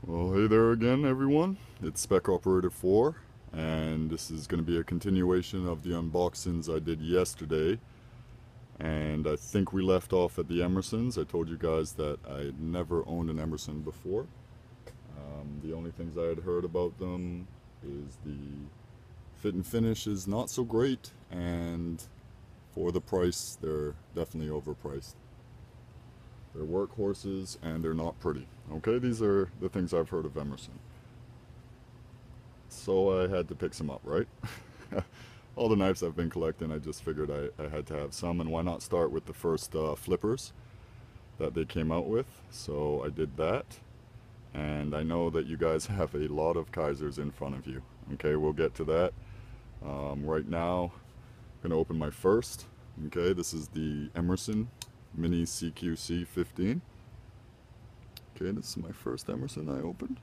Well, hey there again, everyone. It's Spec Operator 4, and this is going to be a continuation of the unboxings I did yesterday. And I think we left off at the Emersons. I told you guys that I had never owned an Emerson before. The only things I had heard about them is the fit and finish is not so great, and for the price, they're definitely overpriced. They're workhorses and they're not pretty. Okay, these are the things I've heard of Emerson. So I had to pick some up, right? All the knives I've been collecting, I just figured I had to have some, and why not start with the first flippers that they came out with. So I did that, and I know that you guys have a lot of Kizers in front of you. Okay, we'll get to that. Right now, I'm going to open my first. Okay, this is the Emerson Mini CQC 15. Okay, this is my first Emerson I opened.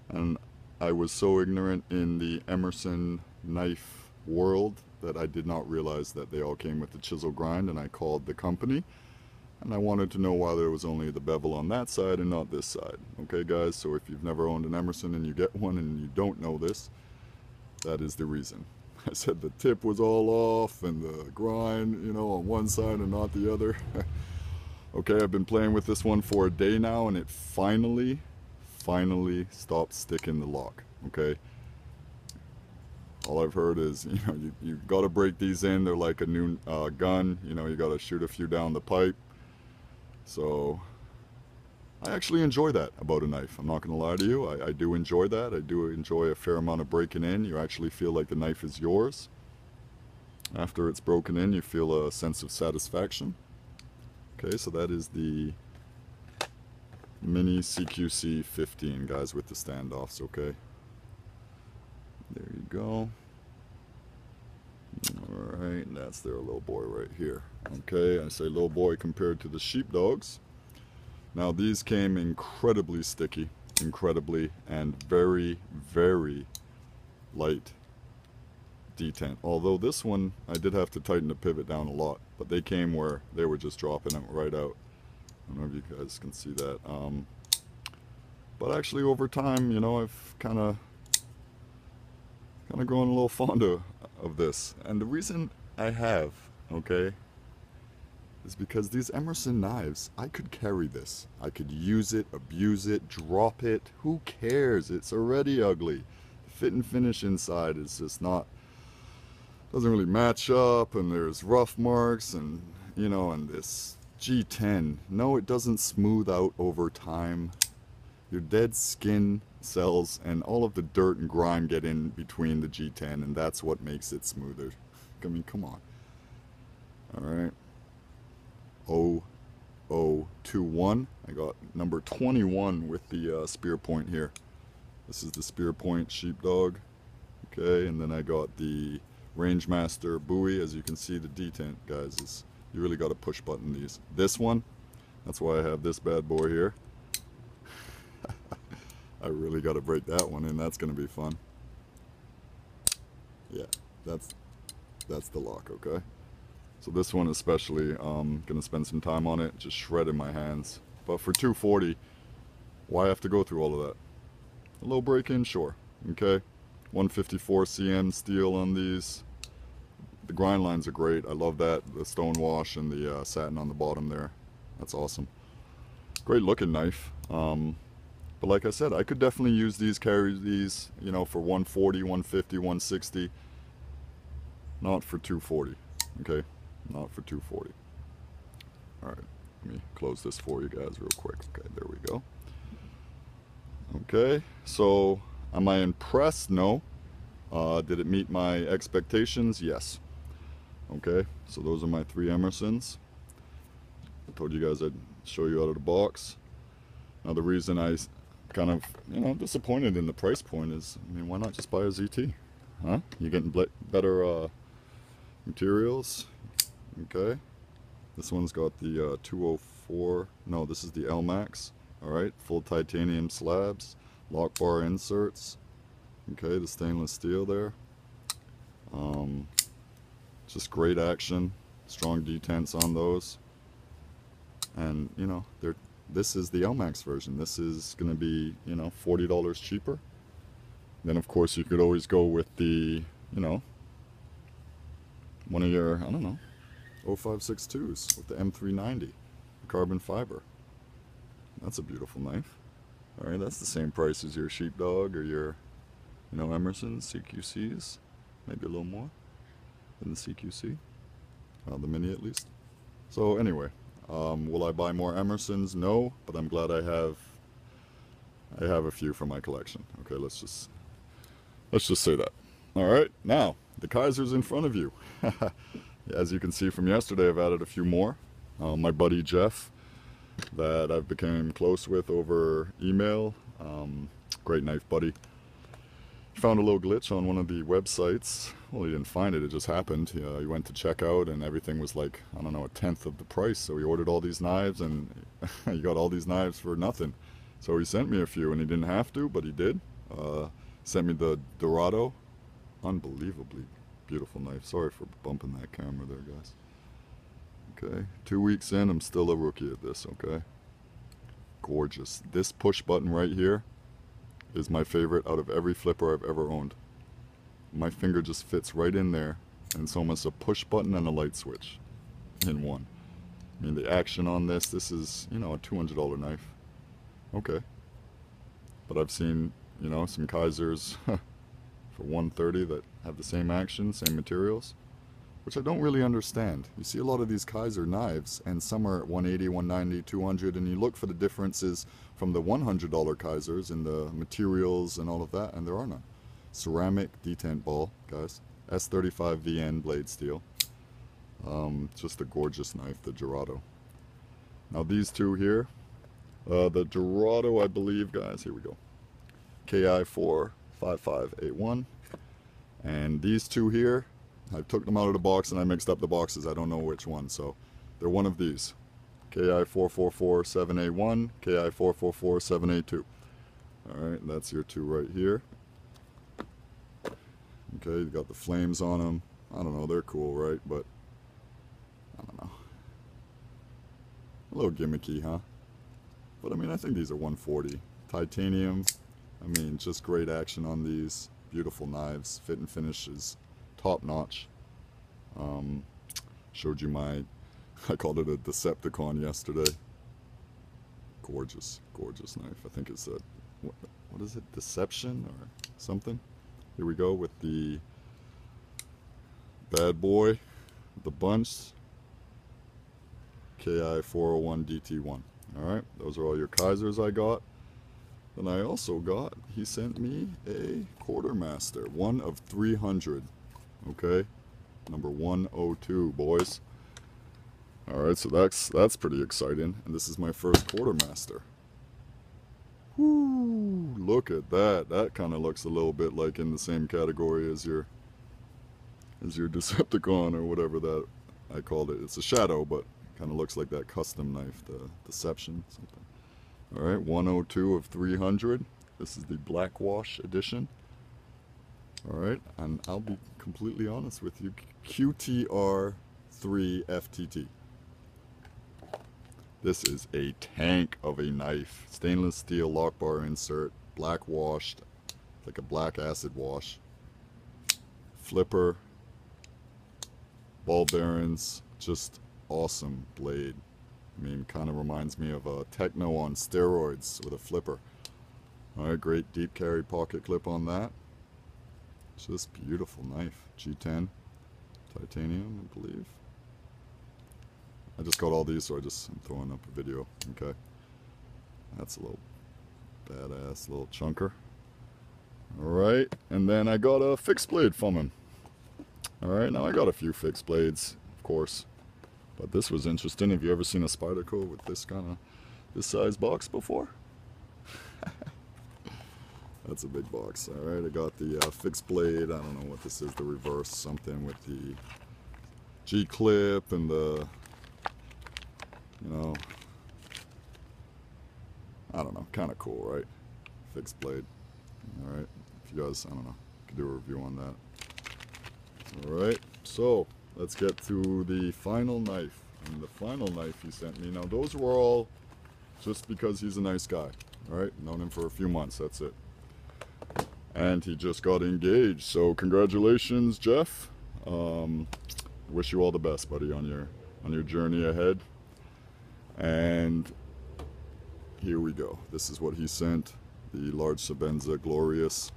And I was so ignorant in the Emerson knife world that I did not realize that they all came with the chisel grind, and I called the company and I wanted to know why there was only the bevel on that side and not this side. Okay guys, so if you've never owned an Emerson and you get one and you don't know this, that is the reason. I said the tip was all off and the grind, you know, on one side and not the other. Okay, I've been playing with this one for a day now, and it finally stopped sticking the lock. Okay, all I've heard is, you know, you got to break these in. They're like a new gun. You know, you got to shoot a few down the pipe. So I actually enjoy that about a knife. I'm not going to lie to you. I do enjoy that. I do enjoy a fair amount of breaking in. You actually feel like the knife is yours. After it's broken in, you feel a sense of satisfaction. Okay, so that is the Mini CQC 15, guys, with the standoffs, okay? There you go. Alright, that's their little boy right here. Okay, I say little boy compared to the Sheepdogs. Now these came incredibly sticky, and very light detent. Although this one, I did have to tighten the pivot down a lot, but they came where they were just dropping it right out. I don't know if you guys can see that. But actually over time, you know, I've kind of grown a little fond of this. And the reason I have, okay, is because these Emerson knives, I could carry this. I could use it, abuse it, drop it. Who cares? It's already ugly. The fit and finish inside is just not, doesn't really match up, and there's rough marks, and you know, and this G10, no, it doesn't smooth out over time. Your dead skin cells and all of the dirt and grime get in between the G10, and that's what makes it smoother. I mean, come on. Alright. 0021. I got number 21 with the spear point here. This is the spear point Sheepdog. Okay, and then I got the Rangemaster buoy. As you can see, the detent, guys, is you really got to push button these. This one, that's why I have this bad boy here. I really got to break that one in. That's going to be fun. Yeah, that's the lock, okay? So this one especially, going to spend some time on it, just shredding my hands. But for 240, why have to go through all of that? A little break-in, sure, okay? 154 cm steel on these. The grind lines are great. I love that. The stone wash and the satin on the bottom there. That's awesome. Great looking knife. But like I said, I could definitely use these, carry these, you know, for 140, 150, 160. Not for 240. Okay? Not for 240. Alright, let me close this for you guys real quick. Okay, there we go. Okay, so am I impressed? No. Did it meet my expectations? Yes. Okay, so those are my three Emersons. I told you guys I'd show you out of the box. Now the reason I kind of, you know, disappointed in the price point is, I mean, why not just buy a ZT? Huh? You're getting better materials. Okay, this one's got the 204, no, this is the LMAX. Alright, full titanium slabs, lock bar inserts. Okay, the stainless steel there. Just great action, strong detents on those. And you know, they're this is the LMAX version. This is going to be, you know, $40 cheaper. Then of course you could always go with the, you know, one of your, I don't know, 0562s with the M390, carbon fiber. That's a beautiful knife. All right, that's the same price as your Sheepdog or your, you know, Emerson CQCs, maybe a little more than the CQC, the Mini at least. So anyway, will I buy more Emersons? No, but I'm glad I have a few for my collection. Okay, let's just say that. All right, now the Kizer's in front of you. As you can see from yesterday, I've added a few more. My buddy Jeff, that I've become close with over email, great knife buddy. He found a little glitch on one of the websites. Well, he didn't find it, it just happened. He went to check out and everything was like, I don't know, a tenth of the price. So he ordered all these knives and he got all these knives for nothing. So he sent me a few and he didn't have to, but he did. Sent me the Dorado. Unbelievably beautiful knife. Sorry for bumping that camera there, guys. Okay, 2 weeks in, I'm still a rookie at this, okay? Gorgeous. This push button right here is my favorite out of every flipper I've ever owned. My finger just fits right in there, and it's almost a push button and a light switch in one. I mean, the action on this is, you know, a $200 knife. Okay. But I've seen, you know, some Kizers for $130 that have the same action, same materials, which I don't really understand. You see a lot of these Kizer knives, and some are at $180, $190, $200, and you look for the differences from the $100 Kizers in the materials and all of that, and there are none. Ceramic detent ball, guys. S35 VN blade steel. Just a gorgeous knife, the Dorado. Now these two here, the Dorado, I believe, guys, here we go. KI45581, and these two here, I took them out of the box and I mixed up the boxes. I don't know which one, so they're one of these. KI444781, KI444782. Alright, that's your two right here. Okay, you got the flames on them. I don't know, they're cool, right? But, I don't know. A little gimmicky, huh? But I mean, I think these are 140. Titanium, I mean, just great action on these. Beautiful knives. Fit and finish is top notch. Showed you my, I called it a Decepticon yesterday. Gorgeous, gorgeous knife. I think it's a, what is it, Deception or something? Here we go with the bad boy, the bunch, KI401DT1. Alright, those are all your Kizers I got. Then I also got, he sent me a Quartermaster, one of 300. Okay, number 102, boys. Alright, so that's pretty exciting. And this is my first Quartermaster. Whoo, look at that. That kind of looks a little bit like in the same category as your Decepticon or whatever that I called it. It's a shadow, but kind of looks like that custom knife, the Deception, something. Alright, 102 of 300. This is the Black Wash edition. Alright, and I'll be completely honest with you, QTR 3 FTT. This is a tank of a knife. Stainless steel lock bar insert, black washed, like a black acid wash. Flipper, ball bearings, just awesome blade. I mean, kind of reminds me of a Techno on steroids with a flipper. Alright, great deep carry pocket clip on that. Just beautiful knife. G10, titanium, I believe. I just got all these, so I'm throwing up a video. Okay, that's a little badass little chunker. Alright, and then I got a fixed blade from him. Alright, now I got a few fixed blades, of course. But this was interesting. Have you ever seen a Spyderco with this size box before? That's a big box. Alright, I got the fixed blade. I don't know what this is, the reverse something with the G-clip and the, you know, I don't know, kind of cool, right? Fixed blade. Alright, if you guys, I don't know, could do a review on that. Alright, so let's get to the final knife. And the final knife he sent me. Now those were all just because he's a nice guy. All right, known him for a few months, that's it. And he just got engaged, so congratulations, Jeff. Wish you all the best, buddy, on your journey ahead. And here we go. This is what he sent, the large Sebenza Glorious.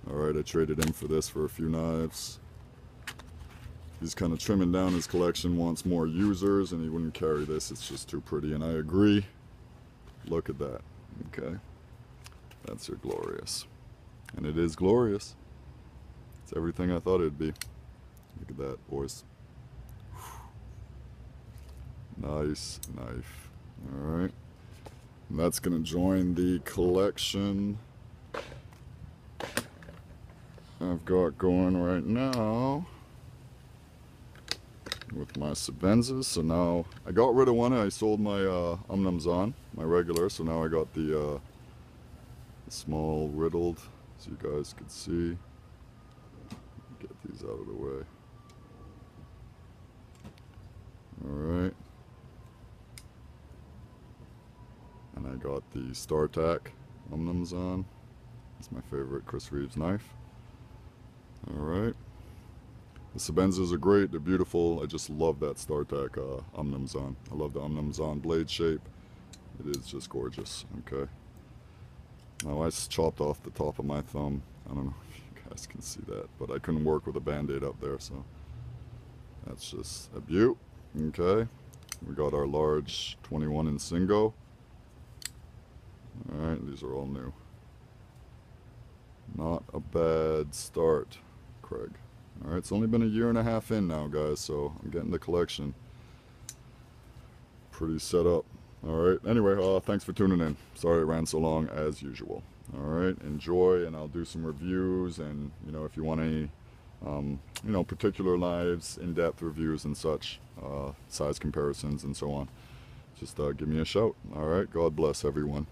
All right, I traded him for this for a few knives. He's kind of trimming down his collection, wants more users, and he wouldn't carry this. It's just too pretty, and I agree. Look at that. Okay, that's your Glorious. And it is glorious. It's everything I thought it'd be. Look at that, boys. Nice knife. Alright. And that's going to join the collection I've got going right now with my Sebenzas. So now I got rid of one. I sold my Umnumzon, my regular. So now I got the small riddled, so you guys could see. Get these out of the way. Alright. And I got the StarTac Umnumzon. It's my favorite Chris Reeves knife. Alright. The Sebenzas are great, they're beautiful. I just love that StarTac Umnumzon. I love the Umnumzon blade shape. It is just gorgeous. Okay. Now I chopped off the top of my thumb. I don't know if you guys can see that, but I couldn't work with a band-aid up there, so that's just a beaut. Okay, we got our large 21 in Singo. Alright, these are all new. Not a bad start, Craig. Alright, it's only been a year and a half in now, guys, so I'm getting the collection pretty set up. Alright, anyway, thanks for tuning in. Sorry it ran so long as usual. Alright, enjoy, and I'll do some reviews, and you know, if you want any particular knives, in-depth reviews and such, size comparisons and so on, just give me a shout. Alright, God bless everyone.